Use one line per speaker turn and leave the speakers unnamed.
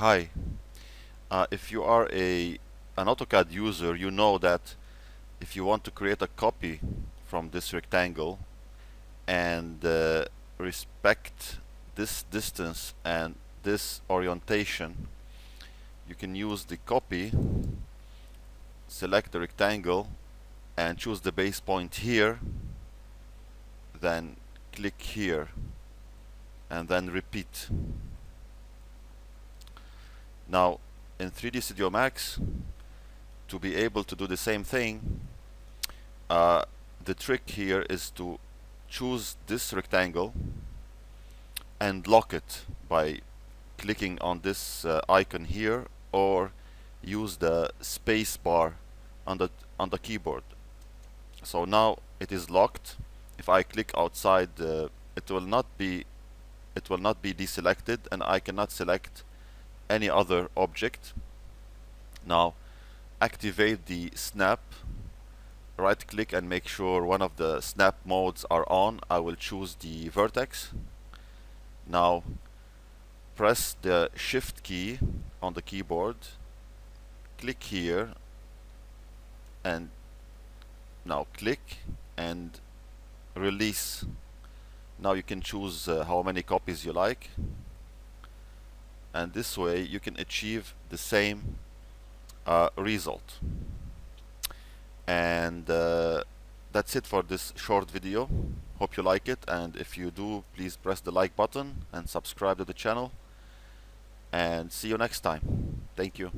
Hi. If you are an AutoCAD user, you know that if you want to create a copy from this rectangle and respect this distance and this orientation, you can use the copy, select the rectangle and choose the base point here, then click here and then repeat. Now in 3D Studio Max, to be able to do the same thing, the trick here is to choose this rectangle and lock it by clicking on this icon here, or use the space bar on the keyboard. So now it is locked. If I click outside, it will not be deselected, and I cannot select any other object. Now activate the snap. Right click and make sure one of the snap modes are on. I will choose the vertex. Now press the shift key on the keyboard, click here, and now click and release. Now you can choose how many copies you like, and this way you can achieve the same result. And that's it for this short video. Hope you like it, and if you do, please press the like button and subscribe to the channel, and see you next time. Thank you.